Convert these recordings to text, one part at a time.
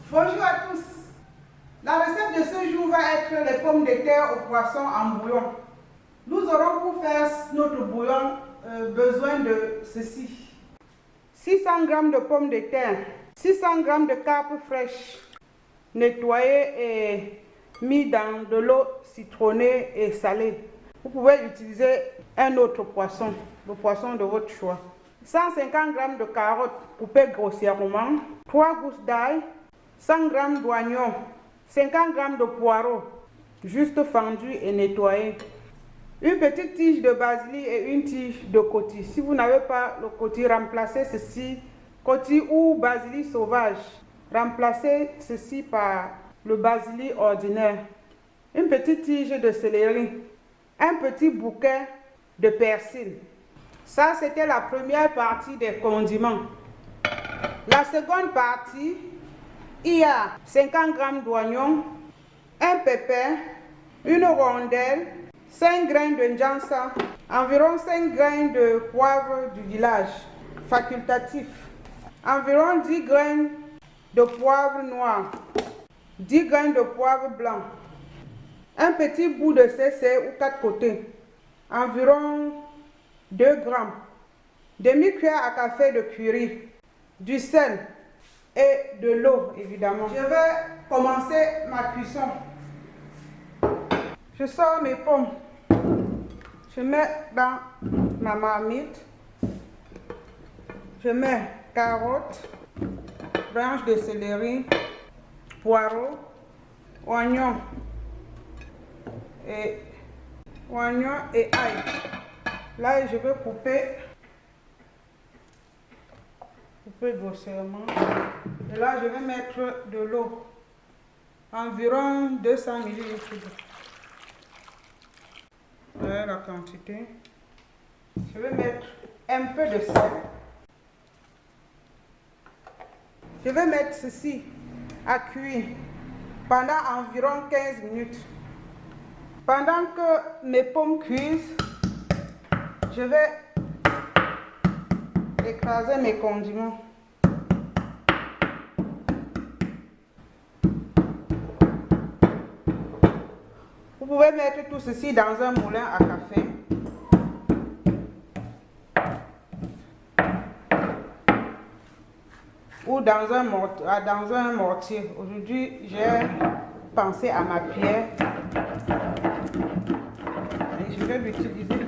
Bonjour à tous. La recette de ce jour va être les pommes de terre au poisson en bouillon. Nous aurons pour faire notre bouillon besoin de ceci. 600 g de pommes de terre, 600 g de carpe fraîche, nettoyée et mis dans de l'eau citronnée et salée. Vous pouvez utiliser un autre poisson, le poisson de votre choix. 150 g de carottes coupées grossièrement, 3 gousses d'ail, 100 g d'oignons, 50 g de poireaux, juste fendus et nettoyés. Une petite tige de basilic et une tige de coty. Si vous n'avez pas le coty, remplacez ceci, coty ou basilic sauvage. Remplacez ceci par le basilic ordinaire. Une petite tige de céleri. Un petit bouquet de persil. Ça, c'était la première partie des condiments. La seconde partie, il y a 50 g d'oignons, un pépin, une rondelle, 5 grains de njamsa, environ 5 grains de poivre du village, facultatif, environ 10 grains de poivre noir, 10 grains de poivre blanc, un petit bout de cécé ou 4 côtés, environ 2 grammes, demi-cuillère à café de curry, du sel et de l'eau évidemment. Je vais commencer ma cuisson. Je sors mes pommes. Je mets dans ma marmite. Je mets carottes, branches de céleri, poireaux, oignons et ail. Là, je vais couper grossièrement. Et là, je vais mettre de l'eau, environ 200 ml d'eau. Voilà la quantité. Je vais mettre un peu de sel. Je vais mettre ceci à cuire pendant environ 15 minutes. Pendant que mes pommes cuisent, je vais écraser mes condiments. Vous pouvez mettre tout ceci dans un moulin à café. Ou dans un mortier. Aujourd'hui, j'ai pensé à ma pierre. Et je vais l'utiliser.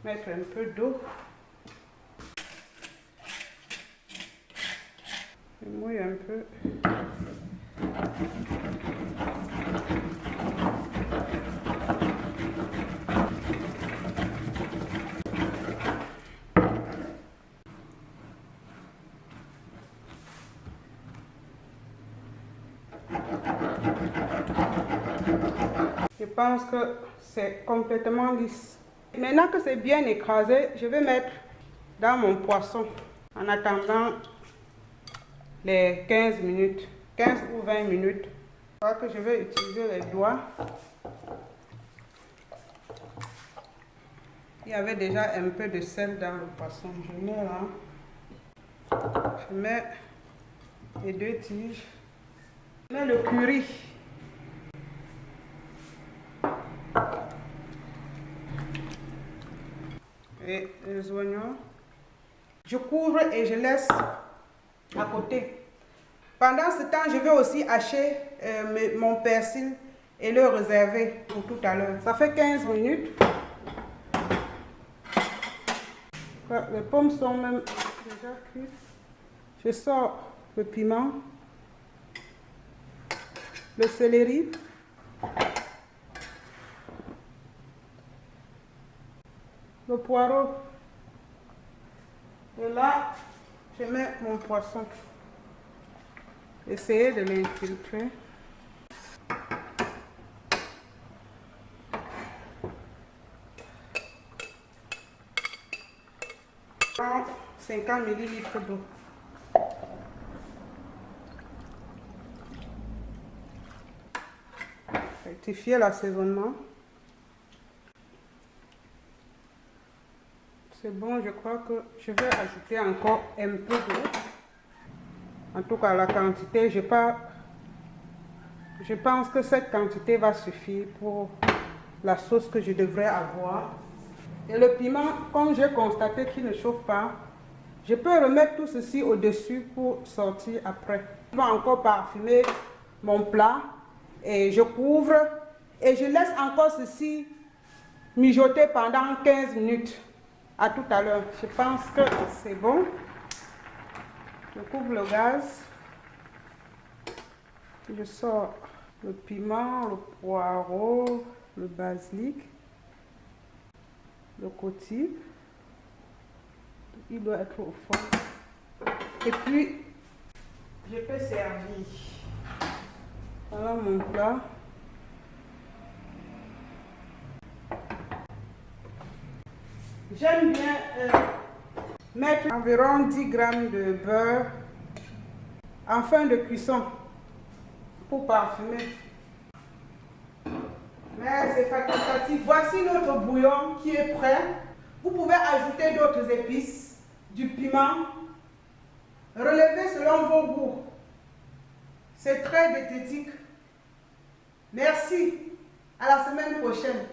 Mettre un peu d'eau. Je mouille un peu. Je pense que c'est complètement lisse. Maintenant que c'est bien écrasé, je vais mettre dans mon poisson en attendant les 15 minutes, 15 ou 20 minutes. Je crois que je vais utiliser les doigts. Il y avait déjà un peu de sel dans le poisson. Je mets là. Je mets les 2 tiges. Je mets le curry. Et les oignons. Je couvre et je laisse à côté. Pendant ce temps, je vais aussi hacher mon persil et le réserver pour tout à l'heure. Ça fait 15 minutes. Les pommes sont même déjà cuites. Je sors le piment, le céleri, le poireau. Et là, je mets mon poisson. Essayez de l'infiltrer. 50 ml d'eau. Rectifier l'assaisonnement. C'est bon, je crois que je vais ajouter encore un peu d'eau. En tout cas, la quantité, je pense que cette quantité va suffire pour la sauce que je devrais avoir. Et le piment, comme j'ai constaté qu'il ne chauffe pas, je peux remettre tout ceci au-dessus pour sortir après. Je vais encore parfumer mon plat et je couvre et je laisse encore ceci mijoter pendant 15 minutes. À tout à l'heure. Je pense que c'est bon. Je couvre le gaz. Je sors le piment, le poireau, le basilic, le cotil. Il doit être au fond. Et puis, je peux servir. Voilà mon plat. J'aime bien mettre environ 10 grammes de beurre en fin de cuisson pour parfumer. Mais c'est facultatif. Voici notre bouillon qui est prêt. Vous pouvez ajouter d'autres épices, du piment. Relevez selon vos goûts. C'est très diététique. Merci. À la semaine prochaine.